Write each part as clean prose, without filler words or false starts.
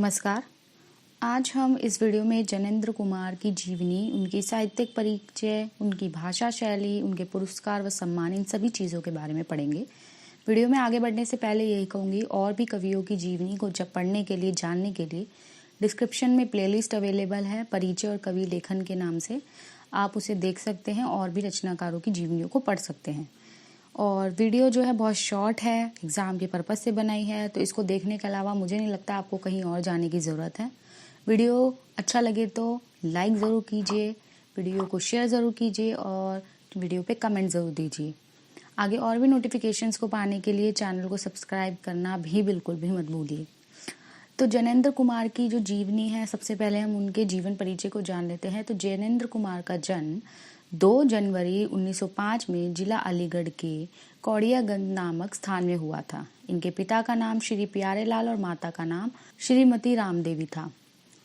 नमस्कार। आज हम इस वीडियो में जैनेंद्र कुमार की जीवनी, उनकी साहित्यिक परिचय, उनकी भाषा शैली, उनके पुरस्कार व सम्मान, इन सभी चीज़ों के बारे में पढ़ेंगे। वीडियो में आगे बढ़ने से पहले यही कहूँगी, और भी कवियों की जीवनी को जब पढ़ने के लिए, जानने के लिए डिस्क्रिप्शन में प्लेलिस्ट अवेलेबल है परिचय और कवि लेखन के नाम से। आप उसे देख सकते हैं और भी रचनाकारों की जीवनियों को पढ़ सकते हैं। और वीडियो जो है बहुत शॉर्ट है, एग्ज़ाम के पर्पज़ से बनाई है, तो इसको देखने के अलावा मुझे नहीं लगता आपको कहीं और जाने की ज़रूरत है। वीडियो अच्छा लगे तो लाइक ज़रूर कीजिए, वीडियो को शेयर ज़रूर कीजिए और वीडियो पे कमेंट ज़रूर दीजिए। आगे और भी नोटिफिकेशंस को पाने के लिए चैनल को सब्सक्राइब करना भी बिल्कुल भी मत भूलिए। तो जैनेंद्र कुमार की जो जीवनी है, सबसे पहले हम उनके जीवन परिचय को जान लेते हैं। तो जैनेंद्र कुमार का जन्म 2 जनवरी 1905 में जिला अलीगढ़ के कौड़ियागंज नामक स्थान में हुआ था। इनके पिता का नाम श्री प्यारेलाल और माता का नाम श्रीमती रामदेवी था।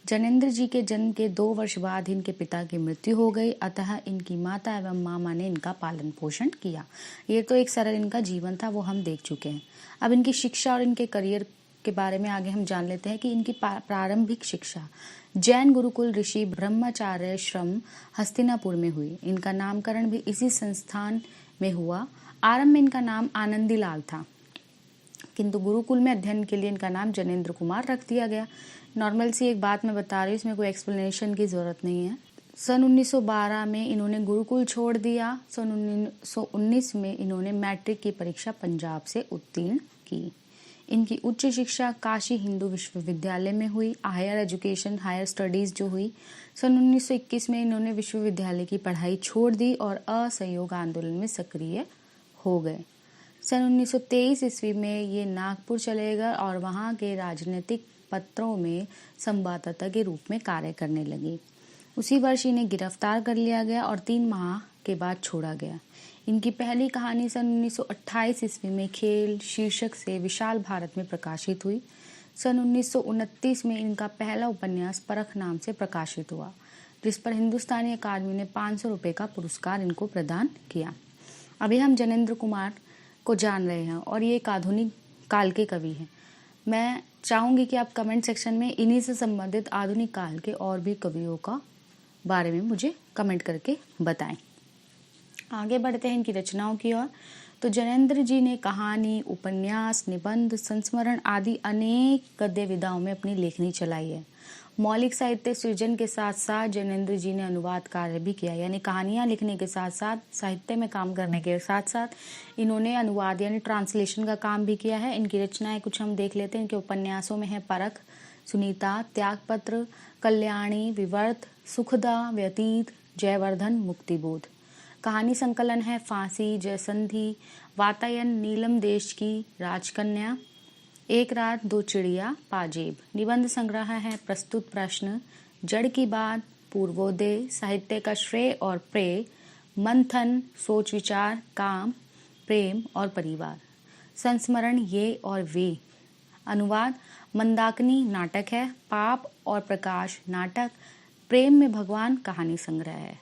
जैनेंद्र जी के जन्म के 2 वर्ष बाद इनके पिता की मृत्यु हो गई, अतः इनकी माता एवं मामा ने इनका पालन पोषण किया। ये तो एक सरल इनका जीवन था, वो हम देख चुके हैं। अब इनकी शिक्षा और इनके करियर के बारे में आगे हम जान लेते हैं कि इनकी प्रारंभिक शिक्षा जैन गुरुकुल ऋषि ब्रह्मचार्य श्रम हस्तिनापुर में हुई। इनका नामकरण भी इसी संस्थान में हुआ। आरंभ में इनका नाम आनंदी लाल था, किंतु गुरुकुल में अध्ययन के लिए इनका नाम जैनेंद्र कुमार रख दिया गया। नॉर्मल सी एक बात मैं बता रही हूँ, इसमें कोई एक्सप्लेनेशन की जरूरत नहीं है। सन 1912 में इन्होंने गुरुकुल छोड़ दिया। सन 1919 में इन्होंने मैट्रिक की परीक्षा पंजाब से उत्तीर्ण की। इनकी उच्च शिक्षा काशी हिंदू विश्वविद्यालय में हुई। हायर एजुकेशन, हायर स्टडीज जो हुई, सन 1921 में इन्होंने विश्वविद्यालय की पढ़ाई छोड़ दी और असहयोग आंदोलन में सक्रिय हो गए। सन 1923 ईस्वी में ये नागपुर चले गए और वहाँ के राजनीतिक पत्रों में संवाददाता के रूप में कार्य करने लगे। उसी वर्ष इन्हें गिरफ्तार कर लिया गया और 3 माह के बाद छोड़ा गया। इनकी पहली कहानी सन 1928 ईस्वी में खेल शीर्षक से विशाल भारत में प्रकाशित हुई। सन 1929 में इनका पहला उपन्यास परख नाम से प्रकाशित हुआ, जिस पर हिंदुस्तानी अकादमी ने 500 रुपये का पुरस्कार इनको प्रदान किया। अभी हम जैनेंद्र कुमार को जान रहे हैं और ये एक आधुनिक काल के कवि हैं। मैं चाहूँगी कि आप कमेंट सेक्शन में इन्हीं से संबंधित आधुनिक काल के और भी कवियों का बारे में मुझे कमेंट करके बताएं। आगे बढ़ते हैं इनकी रचनाओं की ओर। तो जैनेंद्र जी ने कहानी, उपन्यास, निबंध, संस्मरण आदि अनेक गद्य विधाओं में अपनी लेखनी चलाई है। मौलिक साहित्य सृजन के साथ साथ जैनेंद्र जी ने अनुवाद कार्य भी किया, यानी कहानियां लिखने के साथ साथ, साहित्य में काम करने के साथ साथ इन्होंने अनुवाद यानी ट्रांसलेशन का काम भी किया है। इनकी रचनाएं कुछ हम देख लेते हैं। इनके उपन्यासों में है परख, सुनीता, त्यागपत्र, कल्याणी, विवर्त, सुखदा, व्यतीत, जयवर्धन, मुक्तिबोध। कहानी संकलन है फांसी, जयसंधि, वातायन, नीलम देश की, राजकन्या, एक रात दो चिड़िया, पाजेब। निबंध संग्रह है प्रस्तुत प्रश्न, जड़ की बात, पूर्वोदय, साहित्य का श्रेय और प्रेय, मंथन, सोच विचार, काम, प्रेम और परिवार। संस्मरण ये और वे। अनुवाद मंदाकिनी नाटक है, पाप और प्रकाश नाटक, प्रेम में भगवान कहानी संग्रह है।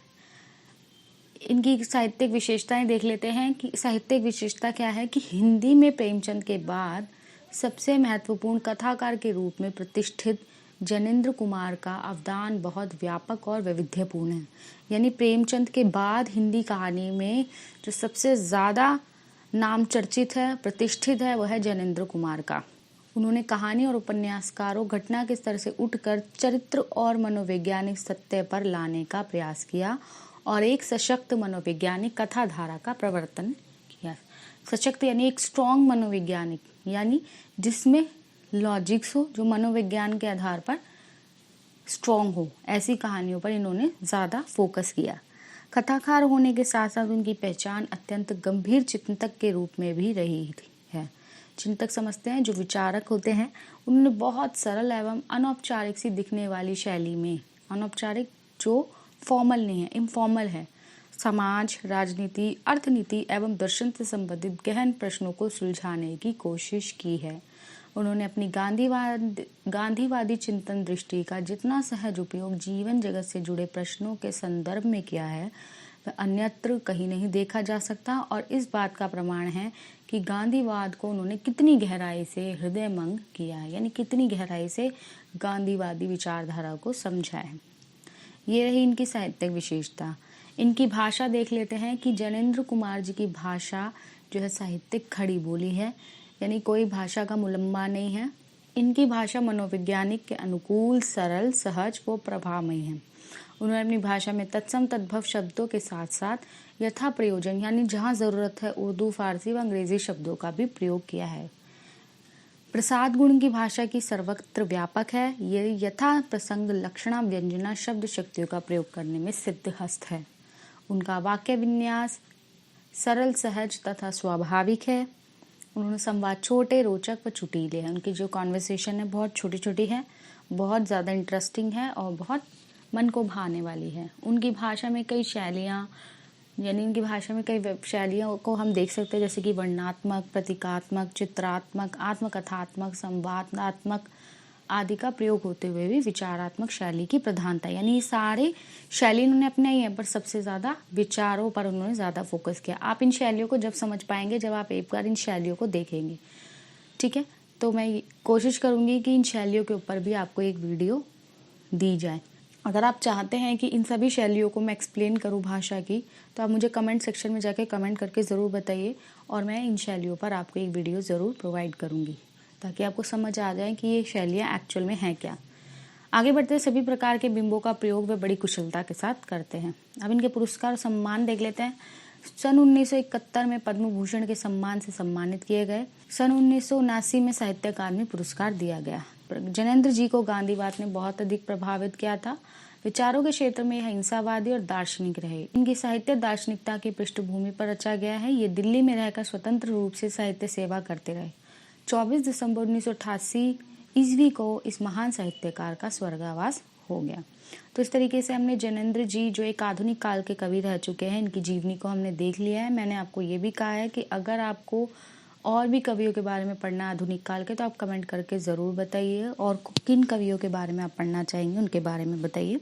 इनकी साहित्यिक विशेषताएं देख लेते हैं कि साहित्यिक विशेषता क्या है कि हिंदी में प्रेमचंद के बाद सबसे महत्वपूर्ण कथाकार के रूप में प्रतिष्ठित जैनेंद्र कुमार का अवदान बहुत व्यापक और वैविध्यपूर्ण है। यानी प्रेमचंद के बाद हिंदी कहानी में जो सबसे ज़्यादा नाम चर्चित है, प्रतिष्ठित है, वह है जैनेंद्र कुमार का। उन्होंने कहानी और उपन्यासकारों घटना के स्तर से उठकर चरित्र और मनोवैज्ञानिक सत्य पर लाने का प्रयास किया और एक सशक्त मनोवैज्ञानिक कथा धारा का प्रवर्तन किया। सशक्त यानी एक स्ट्रॉन्ग मनोवैज्ञानिक, यानी जिसमें लॉजिक्स हो, जो मनोविज्ञान के आधार पर स्ट्रॉन्ग हो, ऐसी कहानियों पर इन्होंने ज़्यादा फोकस किया। कथाकार होने के साथ साथ उनकी पहचान अत्यंत गंभीर चिंतक के रूप में भी रही है। चिंतक समझते हैं जो विचारक होते हैं। उन्होंने बहुत सरल एवं अनौपचारिक सी दिखने वाली शैली में, अनौपचारिक जो फॉर्मल नहीं है, इनफॉर्मल है, समाज, राजनीति, अर्थनीति एवं दर्शन से संबंधित गहन प्रश्नों को सुलझाने की कोशिश की है। उन्होंने अपनी गांधीवादी चिंतन दृष्टि का जितना सहज उपयोग जीवन जगत से जुड़े प्रश्नों के संदर्भ में किया है, वह अन्यत्र कहीं नहीं देखा जा सकता। और इस बात का प्रमाण है कि गांधीवाद को उन्होंने कितनी गहराई से हृदयंगम किया है, यानी कितनी गहराई से गांधीवादी विचारधारा को समझा है। ये रही इनकी साहित्यिक विशेषता। इनकी भाषा देख लेते हैं कि जनेंद्र कुमार जी की भाषा जो है साहित्यिक खड़ी बोली है, यानी कोई भाषा का मुलम्बा नहीं है। इनकी भाषा मनोवैज्ञानिक के अनुकूल, सरल, सहज व प्रभावमयी है। उन्होंने अपनी भाषा में तत्सम तद्भव शब्दों के साथ साथ यथा प्रयोजन, यानी जहाँ ज़रूरत है उर्दू, फारसी व अंग्रेजी शब्दों का भी प्रयोग किया है। प्रसाद गुण की भाषा की सर्वत्र व्यापक है। ये यथा प्रसंग लक्षणा व्यंजना शब्द शक्तियों का प्रयोग करने में सिद्धहस्त है। उनका वाक्य विन्यास सरल, सहज तथा स्वाभाविक है। उन्होंने संवाद छोटे, रोचक व चुटीले हैं। उनकी जो कॉन्वर्सेशन है बहुत छोटी छोटी है, बहुत ज़्यादा इंटरेस्टिंग है और बहुत मन को भाने वाली है। उनकी भाषा में कई शैलियाँ, यानी इनकी भाषा में कई शैलियों को हम देख सकते हैं, जैसे कि वर्णनात्मक, प्रतीकात्मक, चित्रात्मक, आत्मकथात्मक, संवादात्मक आदि का प्रयोग होते हुए भी विचारात्मक शैली की प्रधानता, यानी ये सारे शैली उन्होंने अपने ही है, पर सबसे ज़्यादा विचारों पर उन्होंने ज़्यादा फोकस किया। आप इन शैलियों को जब समझ पाएंगे जब आप एक बार इन शैलियों को देखेंगे, ठीक है। तो मैं कोशिश करूँगी कि इन शैलियों के ऊपर भी आपको एक वीडियो दी जाए। अगर आप चाहते हैं कि इन सभी शैलियों को मैं एक्सप्लेन करूं भाषा की, तो आप मुझे कमेंट सेक्शन में जाके कमेंट करके ज़रूर बताइए और मैं इन शैलियों पर आपको एक वीडियो ज़रूर प्रोवाइड करूंगी, ताकि आपको समझ आ जाए कि ये शैलियाँ एक्चुअल में हैं क्या। आगे बढ़ते सभी प्रकार के बिंबों का प्रयोग वे बड़ी कुशलता के साथ करते हैं। अब इनके पुरस्कार और सम्मान देख लेते हैं। सन 1971 में पद्म भूषण के सम्मान से सम्मानित किए गए। सन 1979 में साहित्य अकादमी पुरस्कार दिया गया। जनेंद्र जी को गांधीवाद ने बहुत अधिक प्रभावित किया था। विचारों के क्षेत्र में अहिंसावादी और दार्शनिक रहे। इनकी साहित्य दार्शनिकता की पृष्ठभूमि पर रचा गया है। ये दिल्ली में रहकर स्वतंत्र रूप से साहित्य सेवा करते रहे। 24 दिसंबर 1988 ईस्वी को इस महान साहित्यकार का स्वर्गवास हो गया। तो इस तरीके से हमने जनेंद्र जी, जो एक आधुनिक काल के कवि रह चुके हैं, इनकी जीवनी को हमने देख लिया है। मैंने आपको ये भी कहा है कि अगर आपको और भी कवियों के बारे में पढ़ना आधुनिक काल के, तो आप कमेंट करके ज़रूर बताइए, और किन कवियों के बारे में आप पढ़ना चाहेंगे उनके बारे में बताइए।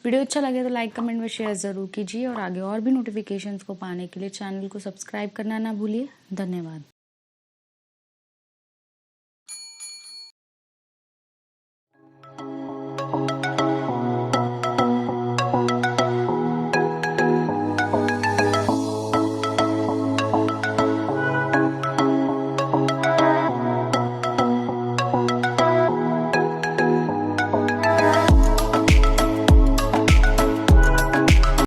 वीडियो अच्छा लगे तो लाइक, कमेंट व शेयर ज़रूर कीजिए, और आगे और भी नोटिफिकेशंस को पाने के लिए चैनल को सब्सक्राइब करना ना भूलिए। धन्यवाद।